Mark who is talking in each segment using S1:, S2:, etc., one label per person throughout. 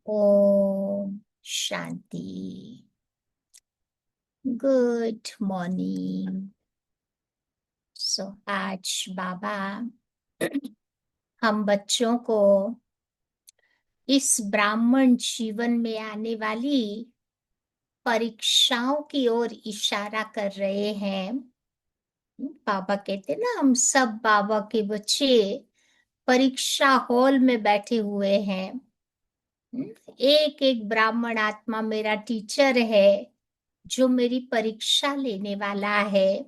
S1: Om Shanti. Good morning. आज बाबा हम बच्चों को इस ब्राह्मण जीवन में आने वाली परीक्षाओं की ओर इशारा कर रहे हैं। बाबा कहते ना, हम सब बाबा के बच्चे परीक्षा हॉल में बैठे हुए हैं। एक एक ब्राह्मण आत्मा मेरा टीचर है जो मेरी परीक्षा लेने वाला है।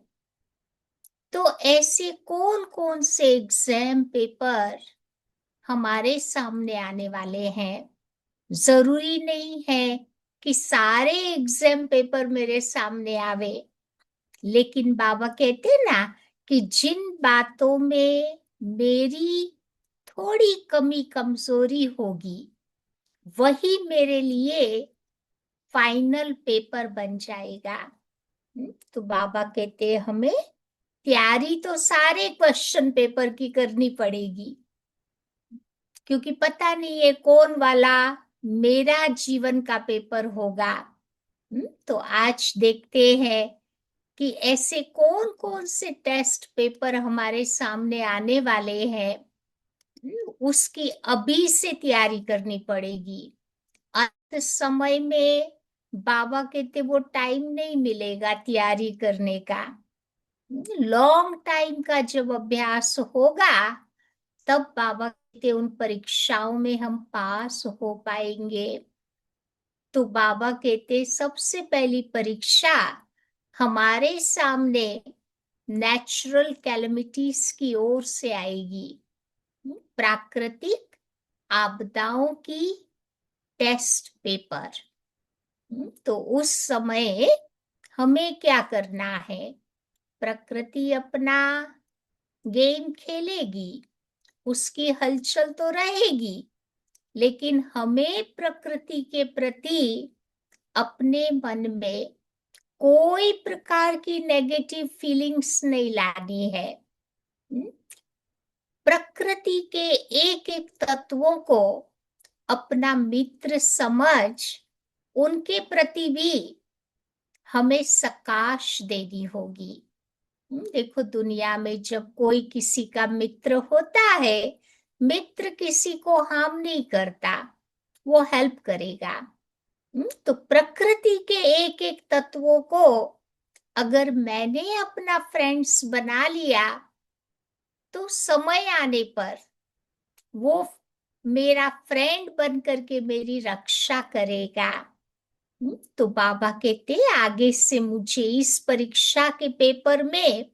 S1: तो ऐसे कौन कौन से एग्जाम पेपर हमारे सामने आने वाले हैं? जरूरी नहीं है कि सारे एग्जाम पेपर मेरे सामने आवे, लेकिन बाबा कहते ना कि जिन बातों में मेरी थोड़ी कमी कमजोरी होगी वही मेरे लिए फाइनल पेपर बन जाएगा। तो बाबा कहते हैं हमें तैयारी तो सारे क्वेश्चन पेपर की करनी पड़ेगी, क्योंकि पता नहीं है कौन वाला मेरा जीवन का पेपर होगा। तो आज देखते हैं कि ऐसे कौन कौन से टेस्ट पेपर हमारे सामने आने वाले हैं। उसकी अभी से तैयारी करनी पड़ेगी। अंत समय में बाबा कहते वो टाइम नहीं मिलेगा तैयारी करने का। लॉन्ग टाइम का जब अभ्यास होगा तब बाबा कहते उन परीक्षाओं में हम पास हो पाएंगे। तो बाबा कहते सबसे पहली परीक्षा हमारे सामने नेचुरल कैलेमिटीज की ओर से आएगी। प्राकृतिक आपदाओं की टेस्ट पेपर। तो उस समय हमें क्या करना है? प्रकृति अपना गेम खेलेगी, उसकी हलचल तो रहेगी, लेकिन हमें प्रकृति के प्रति अपने मन में कोई प्रकार की नेगेटिव फीलिंग्स नहीं लानी है। प्रकृति के एक एक तत्वों को अपना मित्र समझ उनके प्रति भी हमें सकाश देनी होगी। देखो, दुनिया में जब कोई किसी का मित्र होता है, मित्र किसी को हार्म नहीं करता, वो हेल्प करेगा। तो प्रकृति के एक एक तत्वों को अगर मैंने अपना फ्रेंड्स बना लिया तो समय आने पर वो मेरा फ्रेंड बन करके मेरी रक्षा करेगा। तो बाबा कहते आगे से मुझे इस परीक्षा के पेपर में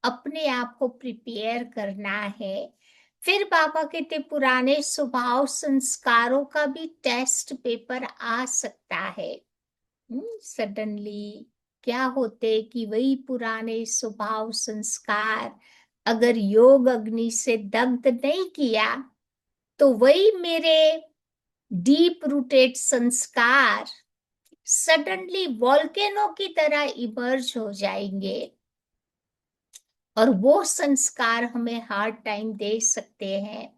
S1: अपने आप को प्रिपेयर करना है। फिर बाबा कहते पुराने स्वभाव संस्कारों का भी टेस्ट पेपर आ सकता है। सडनली क्या होते कि वही पुराने स्वभाव संस्कार अगर योग अग्नि से दग्ध नहीं किया तो वही मेरे डीप रूटेड संस्कार सडनली वॉल्केनो की तरह इमर्ज हो जाएंगे और वो संस्कार हमें हार्ड टाइम दे सकते हैं।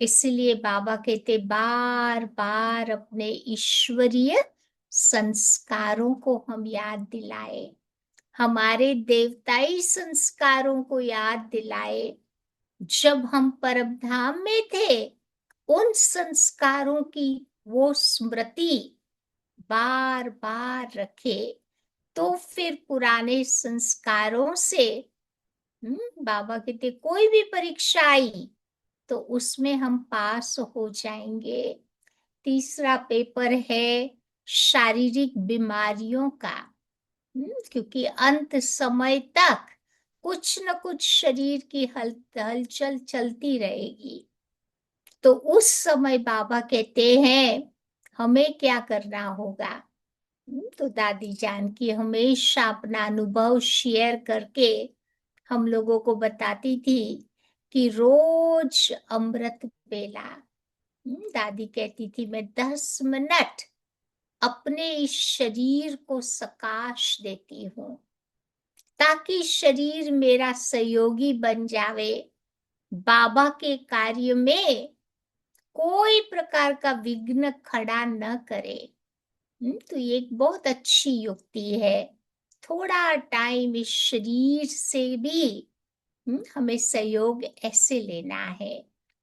S1: इसलिए बाबा कहते बार बार अपने ईश्वरीय संस्कारों को हम याद दिलाए, हमारे देवताई संस्कारों को याद दिलाए। जब हम परमधाम में थे उन संस्कारों की वो स्मृति बार बार रखे, तो फिर पुराने संस्कारों से बाबा कहते कोई भी परीक्षा आई तो उसमें हम पास हो जाएंगे। तीसरा पेपर है शारीरिक बीमारियों का। क्योंकि अंत समय तक कुछ न कुछ शरीर की हलचल चलती रहेगी। तो उस समय बाबा कहते हैं हमें क्या करना होगा। तो दादी जान की हमेशा अपना अनुभव शेयर करके हम लोगों को बताती थी कि रोज अमृत बेला दादी कहती थी मैं 10 मिनट अपने इस शरीर को सकाश देती हूँ ताकि शरीर मेरा सहयोगी बन जावे बाबा के कार्य में। कोई प्रकार का विघ्न खड़ा न करे। तो ये एक बहुत अच्छी युक्ति है। थोड़ा टाइम इस शरीर से भी हमें सहयोग ऐसे लेना है।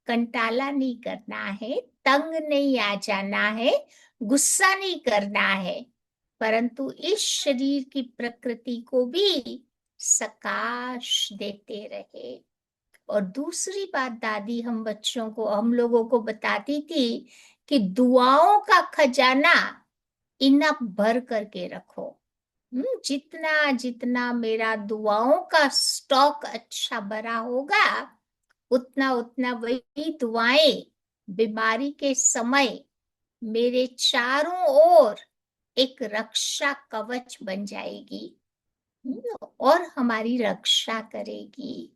S1: कंटाला नहीं करना है, तंग नहीं आ जाना है, गुस्सा नहीं करना है, परंतु इस शरीर की प्रकृति को भी सकाश देते रहे। और दूसरी बात दादी हम लोगों को बताती थी कि दुआओं का खजाना इनफ भर करके रखो। जितना जितना मेरा दुआओं का स्टॉक अच्छा भरा होगा, उतना उतना वही दुआएं बीमारी के समय मेरे चारों ओर एक रक्षा कवच बन जाएगी, और हमारी रक्षा करेगी।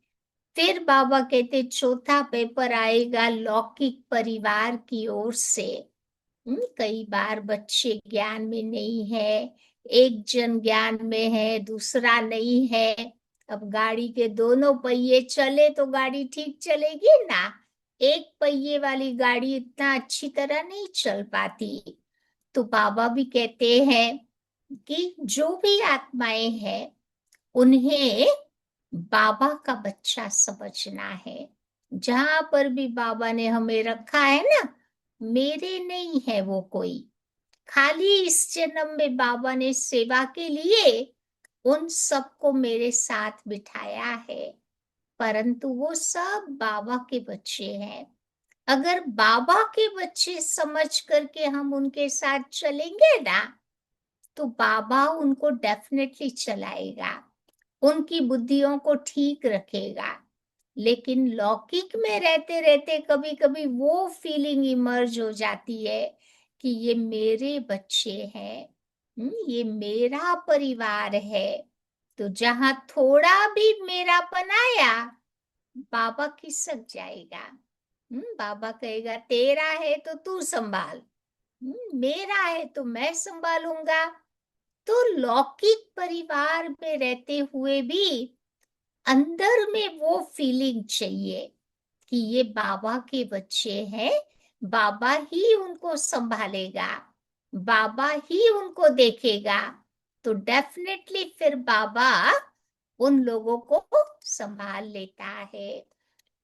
S1: फिर बाबा कहते चौथा पेपर आएगा लौकिक परिवार की ओर से। कई बार बच्चे ज्ञान में नहीं है, एक जन ज्ञान में है, दूसरा नहीं है। अब गाड़ी के दोनों पहिए चले तो गाड़ी ठीक चलेगी ना। एक पहिए वाली गाड़ी इतना अच्छी तरह नहीं चल पाती। तो बाबा भी कहते हैं कि जो भी आत्माएं हैं उन्हें बाबा का बच्चा समझना है। जहां पर भी बाबा ने हमें रखा है ना, मेरे नहीं है वो कोई। खाली इस जन्म में बाबा ने सेवा के लिए उन सबको मेरे साथ बिठाया है, परंतु वो सब बाबा के बच्चे हैं। अगर बाबा के बच्चे समझ करके हम उनके साथ चलेंगे ना, तो बाबा उनको डेफिनेटली चलाएगा, उनकी बुद्धियों को ठीक रखेगा। लेकिन लौकिक में रहते रहते कभी कभी वो फीलिंग इमर्ज हो जाती है कि ये मेरे बच्चे हैं, ये मेरा परिवार है। तो जहां थोड़ा भी मेरापन आया, बाबा खिसक जाएगा। बाबा कहेगा तेरा है तो तू संभाल, मेरा है तो मैं संभालूंगा। तो लौकिक परिवार में रहते हुए भी अंदर में वो फीलिंग चाहिए कि ये बाबा के बच्चे हैं, बाबा ही उनको संभालेगा, बाबा ही उनको देखेगा। तो डेफिनेटली फिर बाबा उन लोगों को संभाल लेता है।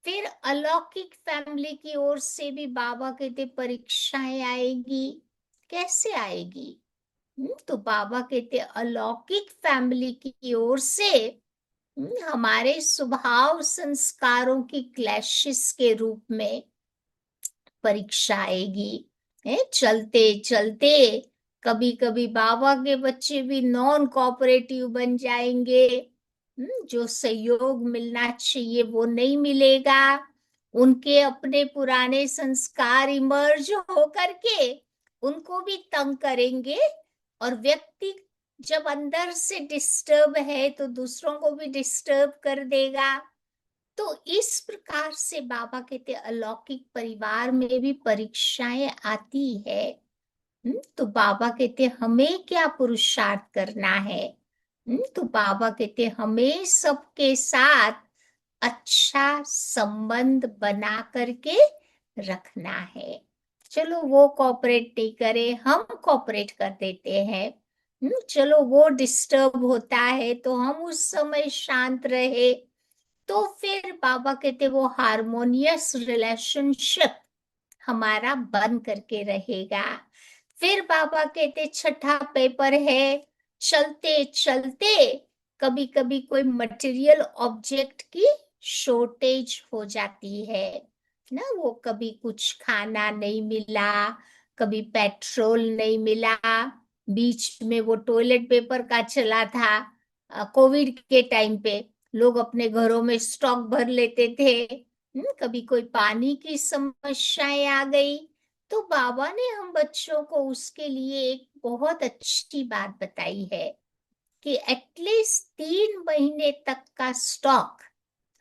S1: फिर अलौकिक फैमिली की ओर से भी बाबा कहते परीक्षाएं आएगी। कैसे आएगी? तो बाबा कहते अलौकिक फैमिली की ओर से हमारे स्वभाव संस्कारों की क्लैशेस के रूप में परीक्षा आएगी। चलते चलते कभी कभी बाबा के बच्चे भी नॉन कोऑपरेटिव बन जाएंगे। जो सहयोग मिलना चाहिए वो नहीं मिलेगा। उनके अपने पुराने संस्कार इमर्ज हो करके उनको भी तंग करेंगे। और व्यक्ति जब अंदर से डिस्टर्ब है तो दूसरों को भी डिस्टर्ब कर देगा। तो इस प्रकार से बाबा कहते अलौकिक परिवार में भी परीक्षाएं आती है। तो बाबा कहते हमें क्या पुरुषार्थ करना है? तो बाबा कहते हमें सबके साथ अच्छा संबंध बना करके रखना है। चलो वो कोऑपरेट नहीं करे, हम कोऑपरेट कर देते हैं। चलो वो डिस्टर्ब होता है तो हम उस समय शांत रहे। तो फिर बाबा कहते वो हारमोनियस रिलेशनशिप हमारा बन करके रहेगा। फिर बाबा कहते छठा पेपर है, चलते चलते कभी कभी कोई मटेरियल ऑब्जेक्ट की शॉर्टेज हो जाती है ना। वो कभी कुछ खाना नहीं मिला, कभी पेट्रोल नहीं मिला। बीच में वो टॉयलेट पेपर का चला था, कोविड के टाइम पे लोग अपने घरों में स्टॉक भर लेते थे। कभी कोई पानी की समस्याएं आ गई, तो बाबा ने हम बच्चों को उसके लिए एक बहुत अच्छी बात बताई है कि एटलीस्ट 3 महीने तक का स्टॉक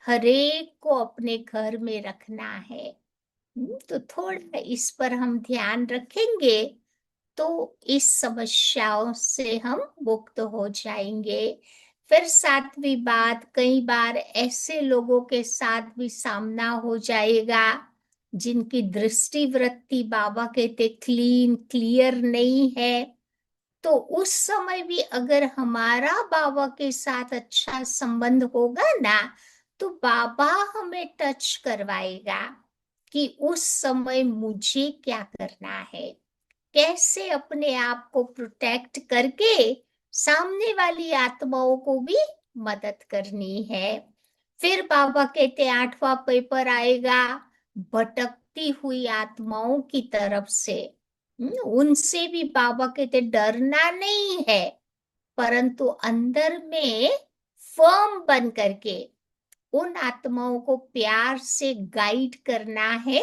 S1: हरेक को अपने घर में रखना है। तो थोड़ा इस पर हम ध्यान रखेंगे तो इस समस्याओं से हम मुक्त हो जाएंगे। फिर सातवीं बात, कई बार ऐसे लोगों के साथ भी सामना हो जाएगा जिनकी दृष्टि वृत्ति बाबा कहते क्लीन क्लियर नहीं है, तो उस समय भी अगर हमारा बाबा के साथ अच्छा संबंध होगा ना, तो बाबा हमें टच करवाएगा कि उस समय मुझे क्या करना है, कैसे अपने आप को प्रोटेक्ट करके सामने वाली आत्माओं को भी मदद करनी है। फिर बाबा कहते 8वां पेपर आएगा भटकती हुई आत्माओं की तरफ से। उनसे भी बाबा कहते डरना नहीं है, परंतु अंदर में फर्म बन करके उन आत्माओं को प्यार से गाइड करना है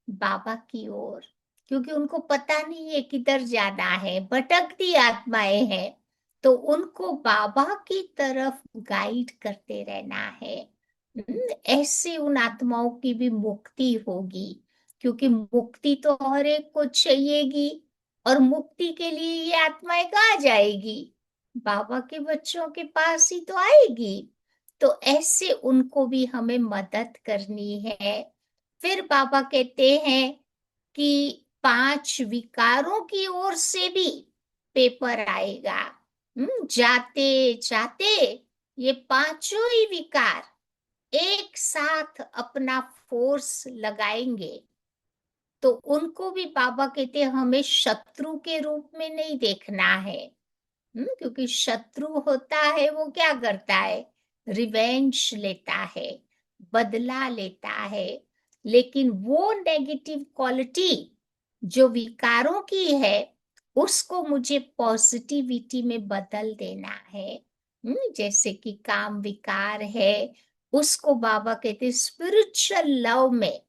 S1: बाबा की ओर, क्योंकि उनको पता नहीं है किधर जाना है, भटकती आत्माएं हैं, तो उनको बाबा की तरफ गाइड करते रहना है। ऐसे उन आत्माओं की भी मुक्ति होगी, क्योंकि मुक्ति तो हर एक को चाहिएगी, और मुक्ति के लिए ये आत्माएं कहाँ जाएगी, बाबा के बच्चों के पास ही तो आएगी। तो ऐसे उनको भी हमें मदद करनी है। फिर बाबा कहते हैं कि 5 विकारों की ओर से भी पेपर आएगा। जाते जाते ये पांचों ही विकार एक साथ अपना फोर्स लगाएंगे, तो उनको भी बाबा कहते हैं हमें शत्रु के रूप में नहीं देखना है। क्योंकि शत्रु होता है वो क्या करता है, रिवेंज लेता है, बदला लेता है। लेकिन वो नेगेटिव क्वालिटी जो विकारों की है, उसको मुझे पॉजिटिविटी में बदल देना है। जैसे कि काम विकार है, उसको बाबा कहते स्पिरिचुअल लव में,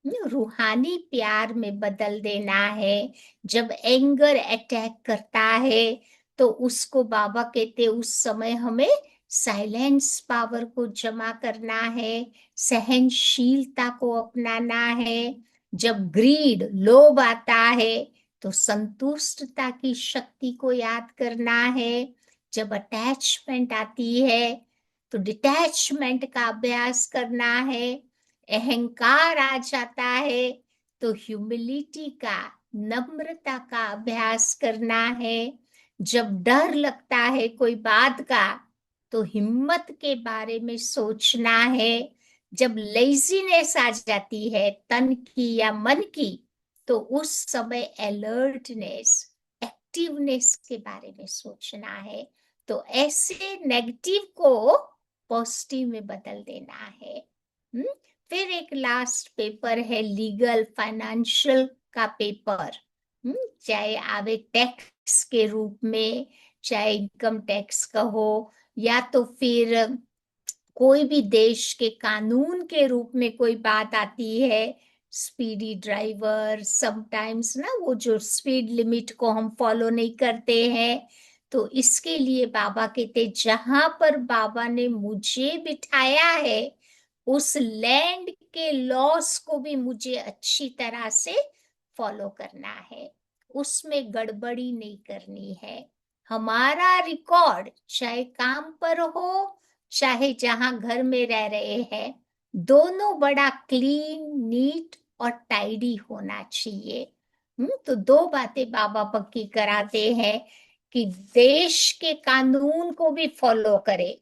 S1: रूहानी प्यार में बदल देना है। जब एंगर अटैक करता है, तो उसको बाबा कहते उस समय हमें साइलेंस पावर को जमा करना है, सहनशीलता को अपनाना है। जब ग्रीड लोभ आता है, तो संतुष्टता की शक्ति को याद करना है। जब अटैचमेंट आती है, तो डिटैचमेंट का अभ्यास करना है। अहंकार आ जाता है, तो ह्यूमिलिटी का, नम्रता का अभ्यास करना है। जब डर लगता है कोई बात का, तो हिम्मत के बारे में सोचना है। जब लेजीनेस आ जाती है तन की या मन की, तो उस समय अलर्टनेस, एक्टिवनेस के बारे में सोचना है। तो ऐसे नेगेटिव को पॉजिटिव में बदल देना है। फिर एक लास्ट पेपर है लीगल फाइनेंशियल का पेपर। चाहे आवे टैक्स के रूप में, चाहे इनकम टैक्स का हो, या तो फिर कोई भी देश के कानून के रूप में कोई बात आती है, स्पीडी ड्राइवर, समटाइम्स ना वो जो स्पीड लिमिट को हम फॉलो नहीं करते हैं, तो इसके लिए बाबा कहते जहां पर बाबा ने मुझे बिठाया है, उस लैंड के लॉस को भी मुझे अच्छी तरह से फॉलो करना है, उसमें गड़बड़ी नहीं करनी है। हमारा रिकॉर्ड चाहे काम पर हो, चाहे जहां घर में रह रहे हैं, दोनों बड़ा क्लीन, नीट और टाइडी होना चाहिए। तो 2 बातें बाबा पक्की कराते हैं कि देश के कानून को भी फॉलो करे,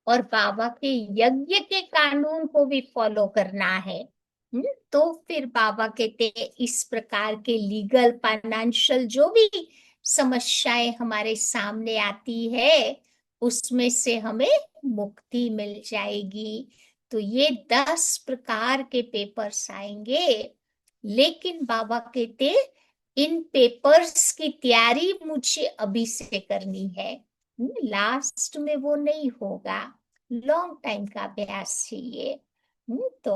S1: और बाबा के यज्ञ के कानून को भी फॉलो करना है। तो फिर बाबा कहते हैं इस प्रकार के लीगल फाइनेंशियल जो भी समस्याएं हमारे सामने आती है, उसमें से हमें मुक्ति मिल जाएगी। तो ये 10 प्रकार के पेपर्स आएंगे। लेकिन बाबा कहते इन पेपर्स की तैयारी मुझे अभी से करनी है, लास्ट में वो नहीं होगा, लॉन्ग टाइम का अभ्यास चाहिए। तो